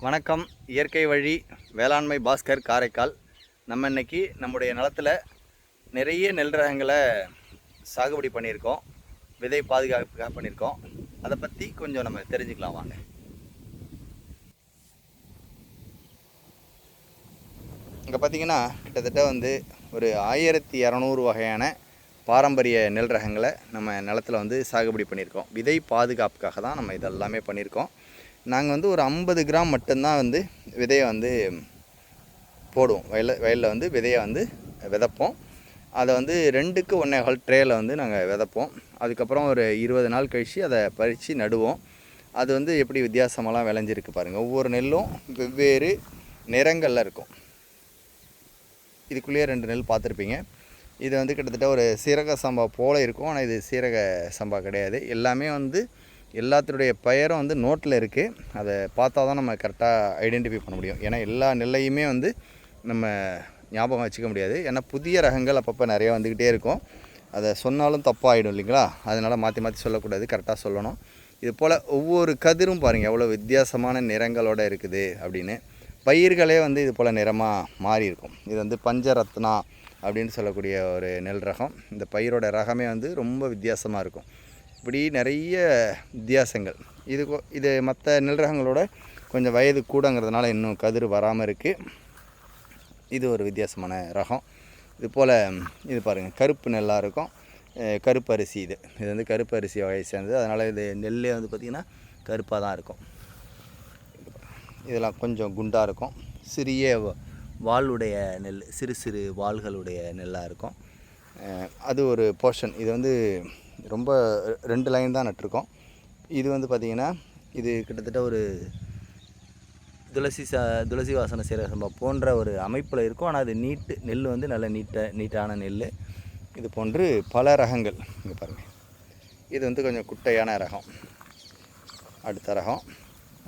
வணக்கம். இயற்கை வழி வேளாண்மை பாஸ்கர் காரைக்கால். நம்ம இன்னைக்கு நம்முடைய நிலத்தில் நிறைய நெல் ரகங்களை சாகுபடி பண்ணியிருக்கோம். விதை பாதுகாப்புக்காக பண்ணியிருக்கோம். அதை பற்றி கொஞ்சம் நம்ம தெரிஞ்சுக்கலாம் வாங்க. இங்கே பார்த்திங்கன்னா கிட்டத்தட்ட ஒரு 1200 வகையான பாரம்பரிய நெல் ரகங்களை நம்ம நிலத்தில் சாகுபடி பண்ணியிருக்கோம். விதை பாதுகாப்புக்காக தான் நம்ம இதெல்லாமே பண்ணியிருக்கோம். நாங்கள் ஒரு 50 கிராம் மட்டும்தான் விதையை போடுவோம். வயலில் விதையை விதைப்போம். அதை 2க்கு 1.25 ட்ரேயில் நாங்கள் விதைப்போம். அதுக்கப்புறம் ஒரு 20 நாள் கழித்து அதை பறித்து நடுவோம். அது எப்படி வித்தியாசமெல்லாம் விளைஞ்சிருக்கு பாருங்கள். ஒவ்வொரு நெல்லும் வெவ்வேறு நிறங்களில் இருக்கும். இதுக்குள்ளேயே 2 நெல் பார்த்துருப்பீங்க. இது கிட்டத்தட்ட ஒரு சீரக சம்பா போல் இருக்கும். ஆனால் இது சீரக சம்பா கிடையாது. எல்லாமே எல்லாத்துடைய பெயரும் நோட்டில் இருக்குது. அதை பார்த்தா தான் நம்ம கரெக்டாக ஐடென்டிஃபை பண்ண முடியும். ஏன்னா எல்லா நெல்லையுமே நம்ம ஞாபகம் வச்சுக்க முடியாது. ஏன்னா புதிய ரகங்கள் அப்பப்போ நிறையா வந்துக்கிட்டே இருக்கும். அதை சொன்னாலும் தப்பாகிடும் இல்லைங்களா? அதனால் மாற்றி மாற்றி சொல்லக்கூடாது, கரெக்டாக சொல்லணும். இது போல் ஒவ்வொரு கதிரும் பாருங்கள் எவ்வளோ வித்தியாசமான நிறங்களோடு இருக்குது அப்படின்னு. பயிர்களே இது போல் நிறமாக மாறி இருக்கும். இது பஞ்சரத்னா அப்படின்னு சொல்லக்கூடிய ஒரு நெல் ரகம். இந்த பயிரோட ரகமே ரொம்ப வித்தியாசமாக இருக்கும். இப்படி நிறைய வித்தியாசங்கள். இது மற்ற நெல் ரகங்களோட கொஞ்சம் வயது கூடங்கிறதுனால இன்னும் கதிர் வராமல் இருக்குது. இது ஒரு வித்தியாசமான ரகம். இது போல் இது பாருங்கள், கருப்பு நெல்லாக இருக்கும். கருப்பு அரிசி இது கருப்பு அரிசி வகையை சேர்ந்தது. அதனால் இது நெல்லே பார்த்திங்கன்னா கருப்பாக தான் இருக்கும். இதெல்லாம் கொஞ்சம் குண்டாக இருக்கும். சிறிய வாளுடைய நெல், சிறு சிறு வாள்களுடைய நெல்லாக இருக்கும். அது ஒரு போர்ஷன். இது ரொம்ப 2 லைன் தான் நட்டிருக்கோம். இது பார்த்திங்கன்னா இது கிட்டத்தட்ட ஒரு துளசி வாசனை சீரக சம்பா போன்ற ஒரு அமைப்பில் இருக்கும். ஆனால் அது நெல் நல்ல நீட்டான நெல். இது போன்று பல ரகங்கள் இங்கே பாருங்கள். இது கொஞ்சம் குட்டையான ரகம். அடுத்த ரகம்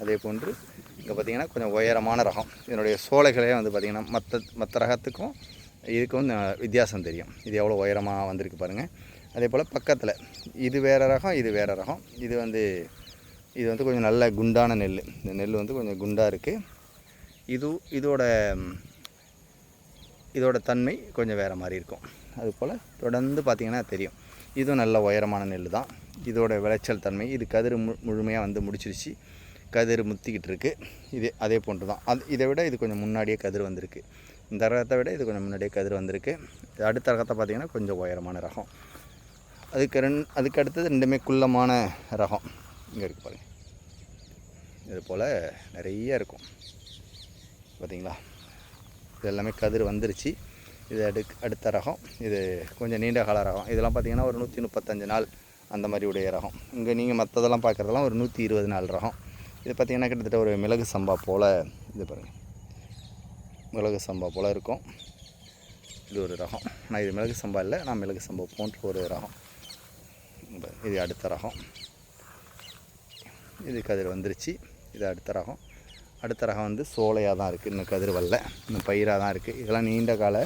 அதே போன்று இங்கே பார்த்திங்கன்னா கொஞ்சம் உயரமான ரகம். இதனுடைய சோலைகளே பார்த்திங்கன்னா மற்ற ரகத்துக்கும் இதுக்கும் வித்தியாசம் தெரியும். இது எவ்வளோ உயரமாக வந்திருக்கு பாருங்கள். அதே போல் பக்கத்தில் இது வேறு ரகம், இது வேறு ரகம். இது கொஞ்சம் நல்ல குண்டான நெல். இந்த நெல் கொஞ்சம் குண்டாக இருக்குது. இதோட தன்மை கொஞ்சம் வேறு மாதிரி இருக்கும். அதுபோல் தொடர்ந்து பார்த்திங்கன்னா தெரியும். இதுவும் நல்ல உயரமான நெல் தான். இதோட விளைச்சல் தன்மை, இது கதிர் முழுமையாக முடிச்சிருச்சு. கதிர் முத்திக்கிட்டு இருக்குது. அதே போன்று தான். இதை விட இது கொஞ்சம் முன்னாடியே கதிர் வந்திருக்கு. இந்த ரகத்தை விட இது கொஞ்சம் முன்னாடியே கதிர் வந்திருக்கு. அடுத்த ரகத்தை பார்த்திங்கன்னா கொஞ்சம் உயரமான ரகம். அதுக்கு அடுத்தது 2மே குள்ளமான ரகம் இங்கே இருக்குது பாருங்கள். இது போல் நிறைய இருக்கும் பார்த்திங்களா? இது எல்லாமே கதிர் வந்துருச்சு. இது அடுத்த ரகம். இது கொஞ்சம் நீண்ட கால ரகம். இதெல்லாம் பார்த்திங்கன்னா ஒரு 135 நாள் அந்த மாதிரி உடைய ரகம். இங்கே நீங்கள் மற்றதெல்லாம் பார்க்குறதெல்லாம் ஒரு 120 நாள் ரகம். இது பார்த்திங்கன்னா கிட்டத்தட்ட ஒரு மிளகு சம்பா போல் இது பாருங்கள், மிளகு சம்பா போல் இருக்கும். இது ஒரு ரகம். நான் இது மிளகு சம்பா இல்லை, நான் மிளகு சம்பா போன்ற ஒரு ரகம். இது அடுத்த ரகம். இது கதிர் வந்துருச்சு. இது அடுத்த ரகம். அடுத்த ரகம் சோலையாக தான் இருக்குது. இன்னும் கதிர் வரல, இன்னும் பயிராக தான் இருக்குது. இதெல்லாம் நீண்ட கால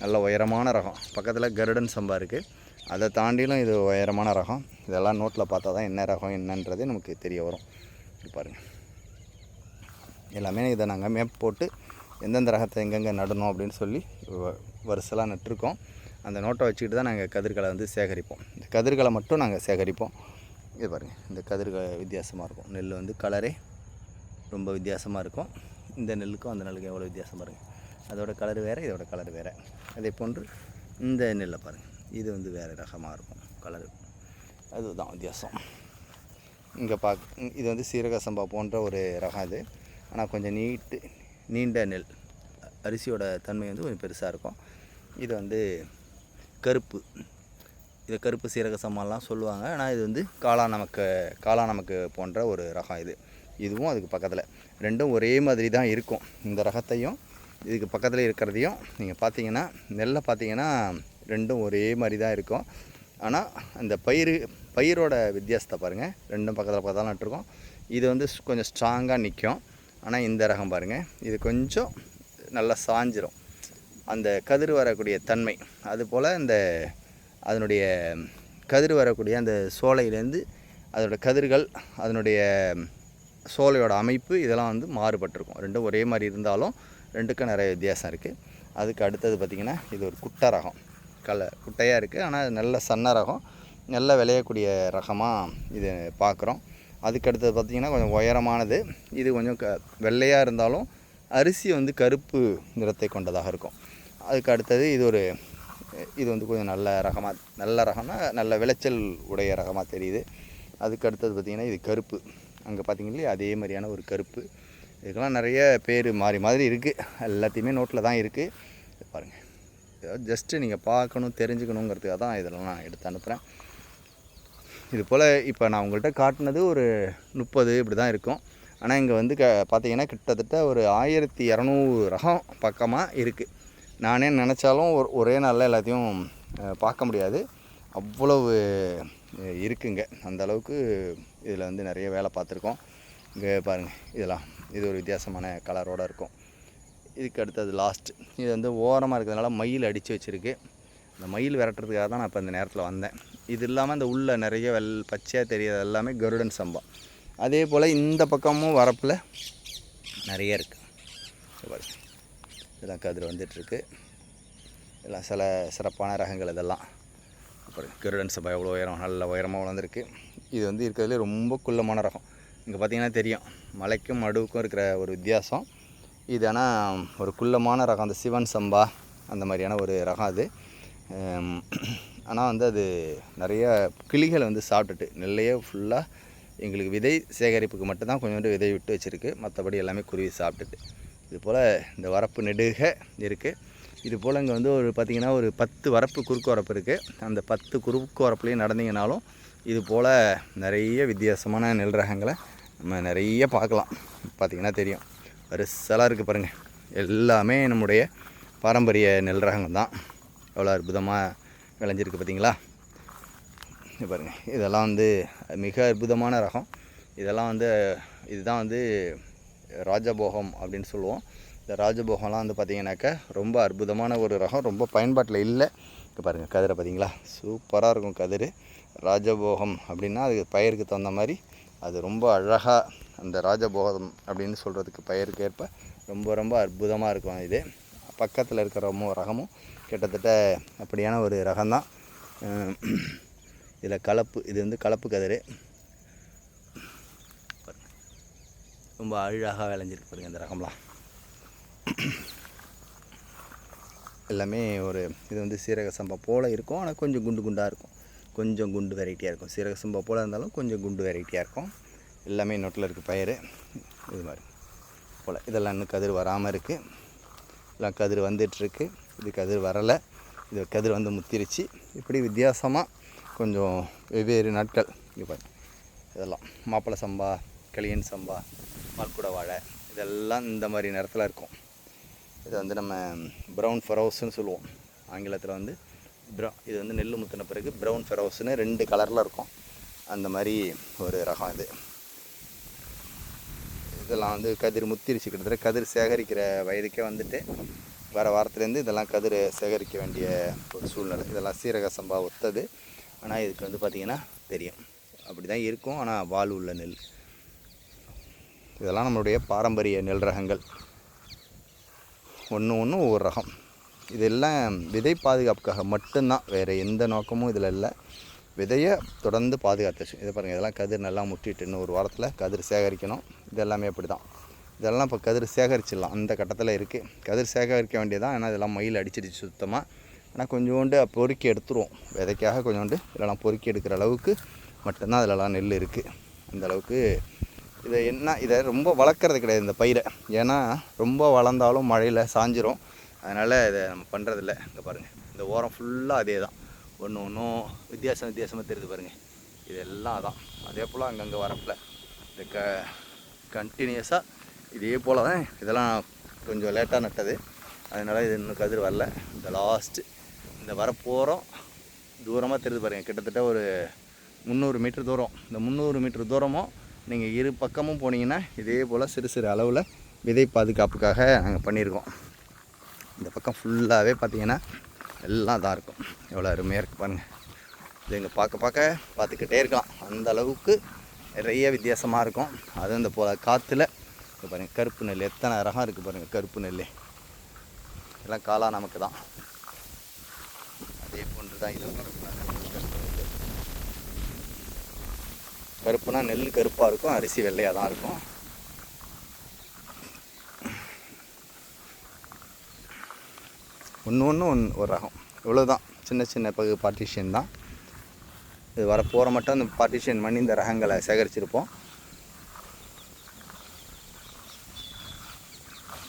நல்ல உயரமான ரகம். பக்கத்தில் கருடன் சம்பா இருக்குது. அதை தாண்டிலும் இது உயரமான ரகம். இதெல்லாம் நோட்டில் பார்த்தா தான் என்ன ரகம் என்னன்றது நமக்கு தெரிய வரும். பாருங்கள், எல்லாமே இதை நாங்கள் மேப் போட்டு எந்தெந்த ரகத்தை எங்கெங்கே நடணும் அப்படின்னு சொல்லி வருஷலாம் நட்டிருக்கோம். அந்த நோட்டை வச்சுக்கிட்டு தான் நாங்கள் கதிர்களை சேகரிப்போம். இந்த கதிர்களை மட்டும் நாங்கள் சேகரிப்போம். இது பாருங்கள், இந்த கதிர்கள் வித்தியாசமாக இருக்கும். நெல் கலரே ரொம்ப வித்தியாசமாக இருக்கும். இந்த நெல்லுக்கும் அந்த நெல்லுக்கும் எவ்வளோ வித்தியாசம் பாருங்கள். அதோட கலர் வேறு, இதோட கலர் வேறு. அதே போன்று இந்த நெல்லை பாருங்கள், இது வேறு ரகமாக இருக்கும் கலரு. அதுதான் வித்தியாசம். இங்கே இது சீரக சம்பா போன்ற ஒரு ரகம். இது ஆனால் கொஞ்சம் நீண்ட நெல். அரிசியோட தன்மை கொஞ்சம் பெருசாக இருக்கும். இது கருப்பு. இது கருப்பு சீரக சம்பாலாம் சொல்லுவாங்க. ஆனால் இது காளாநமக்கு போன்ற ஒரு ரகம். இதுவும் அதுக்கு பக்கத்தில் 2ம் ஒரே மாதிரி தான் இருக்கும். இந்த ரகத்தையும் இதுக்கு பக்கத்தில் இருக்கிறதையும் நீங்கள் பார்த்தீங்கன்னா, நெல்லை பார்த்தீங்கன்னா 2ம் ஒரே மாதிரி தான் இருக்கும். ஆனால் அந்த பயிரோட வித்தியாசத்தை பாருங்கள். 2ம் பக்கத்தில் நட்டுருக்கோம். இது கொஞ்சம் ஸ்ட்ராங்காக நிற்கும். ஆனால் இந்த ரகம் பாருங்கள், இது கொஞ்சம் நல்லா சாஞ்சிரும். அந்த கதிர் வரக்கூடிய தன்மை, அதுபோல் அதனுடைய கதிர் வரக்கூடிய அந்த சோலையிலேருந்து அதோடய கதிர்கள் அதனுடைய சோலையோட அமைப்பு இதெல்லாம் வந்து மாறுபட்டிருக்கும். ரெண்டும் ஒரே மாதிரி இருந்தாலும் ரெண்டுக்கும் நிறைய வித்தியாசம் இருக்குது. அதுக்கு அடுத்தது பார்த்திங்கன்னா இது ஒரு குட்டை ரகம், குட்டையாக இருக்குது, ஆனால் நல்ல சன்ன ரகம், நல்ல விளையக்கூடிய ரகமாக இது பார்க்குறோம். அதுக்கு அடுத்தது பார்த்திங்கன்னா கொஞ்சம் உயரமானது. இது கொஞ்சம் வெள்ளையாக இருந்தாலும் அரிசி வந்து கருப்பு நிறத்தை கொண்டதாக இருக்கும். அதுக்கு அடுத்தது இது வந்து கொஞ்சம் நல்ல ரகம்னா நல்ல விளைச்சல் உடைய ரகமாக தெரியுது. அதுக்கு அடுத்தது பார்த்திங்கன்னா இது கருப்பு, அங்கே பார்த்திங்க இல்லையா அதே மாதிரியான ஒரு கருப்பு. இதுக்கெல்லாம் நிறைய பேர் மாதிரி இருக்குது, எல்லாத்தையுமே நோட்டில் தான் இருக்குது. பாருங்கள், ஏதாவது ஜஸ்ட்டு நீங்கள் பார்க்கணும் தெரிஞ்சுக்கணுங்கிறதுக்காக தான் இதெல்லாம் நான் எடுத்து அனுப்புகிறேன். இது போல் இப்போ நான் உங்கள்கிட்ட காட்டினது ஒரு 30 இப்படி தான் இருக்கும். ஆனால் இங்கே வந்து பார்த்திங்கன்னா கிட்டத்தட்ட ஒரு 1200 ரகம் பக்கமாக இருக்குது. நானே நினச்சாலும் ஒரே நாளில் எல்லாத்தையும் பார்க்க முடியாது, அவ்வளவு இருக்குங்க. அந்த அளவுக்கு இதில் வந்து நிறைய வேலை பார்த்துருக்கோம். இங்கே பாருங்கள், இது ஒரு வித்தியாசமான கலரோடு இருக்கும். இதுக்கு அடுத்தது லாஸ்ட், இது வந்து ஓரமாக இருக்கிறதுனால மயில் அடித்து வச்சுருக்கு. இந்த மயில் விரட்டுறதுக்காக தான் நான் இப்போ இந்த நேரத்தில் வந்தேன். இது இல்லாமல் இந்த உள்ள நிறைய பச்சையாக தெரியாது எல்லாமே கருடன் சம்பா. அதே போல் இந்த பக்கமும் வரப்பில் நிறைய இருக்குது. பாருங்கள், இதெல்லாம் கதிர் வந்துட்டுருக்கு. இதெல்லாம் சில சிறப்பான ரகங்கள். இதெல்லாம் அப்புறம் கருடன் சம்பா எவ்வளோ உயரம், நல்ல உயரமாக வளர்ந்துருக்கு. இது வந்து இருக்கிறதுலே ரொம்ப குள்ளமான ரகம். இங்கே பார்த்திங்கன்னா தெரியும் மலைக்கும் மடுவுக்கும் இருக்கிற ஒரு வித்தியாசம். இது ஆனால் ஒரு குள்ளமான ரகம், அந்த சிவன் சம்பா அந்த மாதிரியான ஒரு ரகம் அது. ஆனால் வந்து அது நிறைய கிளிகளை வந்து சாப்பிட்டுட்டு நெல்லையே ஃபுல்லாக எங்களுக்கு விதை சேகரிப்புக்கு மட்டும்தான் கொஞ்சோண்டு விதை விட்டு வச்சுருக்கு, மற்றபடி எல்லாமே குருவி சாப்பிட்டுட்டு. இது போல் இந்த வரப்பு நெடுக இருக்குது. இது போல் இங்கே வந்து பார்த்திங்கன்னா ஒரு 10 வரப்பு குறுக்கு வரப்பு இருக்குது. அந்த 10 குறுக்கு வரப்புலேயும் நடந்தீங்கனாலும் இது போல் நிறைய வித்தியாசமான நெல் ரகங்களை நம்ம நிறைய பார்க்கலாம். பார்த்திங்கன்னா தெரியும், வரிசலாக இருக்குது பாருங்கள். எல்லாமே நம்முடைய பாரம்பரிய நெல் ரகங்கள் தான். எவ்வளோ அற்புதமாக விளைஞ்சிருக்கு பார்த்திங்களா. பாருங்கள், இதெல்லாம் வந்து மிக அற்புதமான ரகம். இதெல்லாம் வந்து இதுதான் வந்து ராஜபோகம் அப்படின்னு சொல்லுவோம். இந்த ராஜபோகம்லாம் வந்து பார்த்திங்கனாக்கா ரொம்ப அற்புதமான ஒரு ரகம், ரொம்ப பயன்பாட்டில் இல்லை. இப்போ பாருங்கள் கதிரை பார்த்திங்களா, சூப்பராக இருக்கும் கதிர். ராஜபோகம் அப்படின்னா அது பயிருக்கு தகுந்த மாதிரி அது ரொம்ப அழகாக, அந்த ராஜபோகம் அப்படின்னு சொல்கிறதுக்கு பயிருக்கு ஏற்ப ரொம்ப ரொம்ப அற்புதமாக இருக்கும். இது பக்கத்தில் இருக்கிற ரகமும் கிட்டத்தட்ட அப்படியான ஒரு ரகம்தான். இதில் கலப்பு, இது வந்து கலப்பு கதிர். ரொம்ப அழகாக விளைஞ்சிருக்கு பாருங்கள் இந்த ரகம்லாம். எல்லாமே இது வந்து சீரக சம்பா போல் இருக்கும், ஆனால் கொஞ்சம் குண்டாக இருக்கும், கொஞ்சம் குண்டு வெரைட்டியாக இருக்கும். சீரக சம்பா போல் இருந்தாலும் கொஞ்சம் குண்டு வெரைட்டியாக இருக்கும். எல்லாமே நோட்டில் இருக்குது பயிர். இது மாதிரி போல் இதெல்லாம் இன்னும் கதிர் வராமல் இருக்குது. எல்லாம் கதிர் வந்துட்டுருக்கு. இது கதிர் வரலை, இது கதிர் வந்து முத்திருச்சு. இப்படி வித்தியாசமாக கொஞ்சம் வெவ்வேறு நாட்கள். இங்கே பாருங்க, இதெல்லாம் மாப்பிள்ளை சம்பா, களியன் சம்பா, பால்குட வாழை, இதெல்லாம் இந்த மாதிரி நேரத்தில் இருக்கும். இது வந்து நம்ம ப்ரௌன் ஃபெரோஸ்ன்னு சொல்லுவோம் ஆங்கிலத்தில். வந்து இது வந்து நெல் முத்தின பிறகு ப்ரௌன் ஃபெரோஸ்ன்னு 2 கலரில் இருக்கும். அந்த மாதிரி ஒரு ரகம் இது. இதெல்லாம் வந்து கதிர் முத்திருச்சு, கிட்டத்தட்ட கதிர் சேகரிக்கிற வயதுக்கே வந்துட்டு வர வாரத்துலேருந்து இதெல்லாம் கதிர் சேகரிக்க வேண்டிய ஒரு சூழ்நிலை. இதெல்லாம் சீரக சம்பா ஒத்தது, ஆனால் இதுக்கு வந்து பார்த்திங்கன்னா தெரியும் அப்படி தான் இருக்கும், ஆனால் வால் உள்ள நெல். இதெல்லாம் நம்மளுடைய பாரம்பரிய நெல் ரகங்கள். ஒன்று ஒவ்வொரு ரகம். இதெல்லாம் விதை பாதுகாப்புக்காக மட்டும்தான், வேறு எந்த நோக்கமும் இதில் இல்லை. விதையை தொடர்ந்து பாதுகாத்து. இதை பாருங்கள், இதெல்லாம் கதிர் நல்லா முட்டிட்டு இன்னும் ஒரு வாரத்தில் கதிர் சேகரிக்கணும். இதெல்லாமே அப்படி தான். இதெல்லாம் இப்போ கதிர் சேகரிச்சிடலாம், அந்த கட்டத்தில் இருக்குது. கதிர் சேகரிக்க வேண்டியதான், ஏன்னா இதெல்லாம் மயில் அடிச்சிடுச்சு சுத்தமாக. ஆனால் கொஞ்சோண்டு பொறுக்கி எடுத்துருவோம், விதைக்காக கொஞ்சோண்டு இதெல்லாம் பொறுக்கி எடுக்கிற அளவுக்கு மட்டும்தான் அதிலலாம் நெல் இருக்குது. அந்த அளவுக்கு இதை ரொம்ப வளர்க்குறது கிடையாது இந்த பயிரை. ஏன்னா ரொம்ப வளர்ந்தாலும் மழையில் சாஞ்சிரும், அதனால் இதை நம்ம பண்ணுறதில்ல. இங்கே பாருங்கள், இந்த ஓரம் ஃபுல்லாக அதே தான், ஒன்றும் வித்தியாசமாக தெரியுது பாருங்கள். இதெல்லாம் அதான். அதே போல் அங்கங்கே வரப்பில் இந்த கண்டினியூஸாக இதே போல் தான். இதெல்லாம் கொஞ்சம் லேட்டாக நட்டது, அதனால் இது இன்னும் கதிர் வரல. இந்த லாஸ்ட்டு இந்த வரப்போகிறோம் தூரமாக தெரியுது பாருங்கள், கிட்டத்தட்ட ஒரு 300 மீட்டர் தூரம். இந்த 300 மீட்டர் தூரமும் நீங்கள் இரு பக்கமும் போனீங்கன்னா இதே போல் சிறு அளவில் விதை பாதுகாப்புக்காக நாங்கள் பண்ணியிருக்கோம். இந்த பக்கம் ஃபுல்லாகவே பார்த்திங்கன்னா எல்லாம் தான் இருக்கும். எவ்வளோ அருமையாக இருக்குது பாருங்கள். இது இங்கே பார்த்துக்கிட்டே இருக்கலாம், அந்த அளவுக்கு நிறைய வித்தியாசமாக இருக்கும். அது இந்த காற்றுல பாருங்கள் கருப்பு நெல் எத்தனை ரகம் இருக்குது பாருங்கள். கருப்பு நெல் எல்லாம் காலா நமக்கு தான். அதே போன்று தான் இது கருப்புனா நெல் கருப்பாக இருக்கும், அரிசி வெள்ளையாக தான் இருக்கும். ஒன்று ஒரு ரகம், இவ்வளோதான். சின்ன சின்ன பார்ட்டிஷன் தான் இது. வரப்போகிற மட்டும் அந்த பார்ட்டிஷன் பண்ணி இந்த ரகங்களை சேகரிச்சிருப்போம்.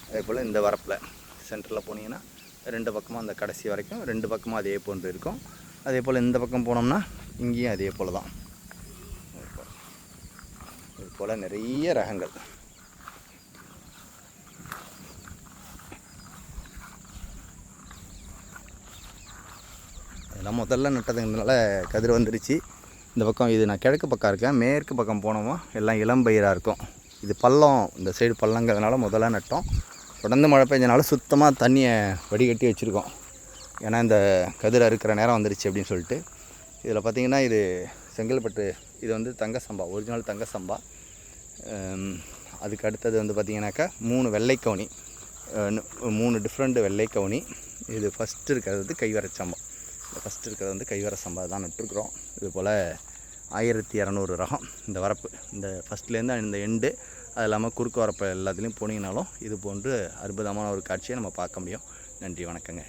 அதே போல் இந்த வரப்பில் சென்டரில் போனீங்கன்னா 2 பக்கமும் அந்த கடைசி வரைக்கும் 2 பக்கமும் அதே போன்று இருக்கும். அதே போல் இந்த பக்கம் போனோம்னா இங்கேயும் அதே போல் தான். இது போல் நிறைய ரகங்கள். அதெல்லாம் முதல்ல நட்டதுனால கதிர் வந்துடுச்சு. இந்த பக்கம் இது நான் கிழக்கு பக்கம் இருக்கேன். மேற்கு பக்கம் போனோமோ எல்லாம் இளம்பயிராக இருக்கும். இது பள்ளம், இந்த சைடு பள்ளங்கிறதுனால முதல்ல நட்டோம். தொடர்ந்து மழை பெஞ்சனால சுத்தமாக தண்ணியை வடிகட்டி வச்சுருக்கோம். ஏன்னா இந்த கதிர் அறுக்கிற நேரம் வந்துடுச்சு அப்படின்னு சொல்லிட்டு. இதில் பார்த்திங்கன்னா இது செங்கல்பட்டு, இது வந்து தங்க சம்பா, ஒரிஜினல் தங்க சம்பா. அதுக்கு அடுத்தது வந்து பார்த்திங்கனாக்கா 3 வெள்ளை கவுனி, 3 டிஃப்ரெண்ட் வெள்ளை கவுனி. இது ஃபஸ்ட்டு இருக்கிறது வந்து கைவர சம்பா. ஃபஸ்ட்டு இருக்கிறது வந்து கைவர சம்பா தான் நட்டுருக்குறோம். இது போல் 1200 ரகம் இந்த வரப்பு. இந்த ஃபஸ்ட்லேருந்து இந்த எண்டு, அது இல்லாமல் குறுக்கு வரப்பு எல்லாத்துலேயும் போனீங்கனாலும் இது போன்று அற்புதமான ஒரு காட்சியை நம்ம பார்க்க முடியும். நன்றி, வணக்கங்க.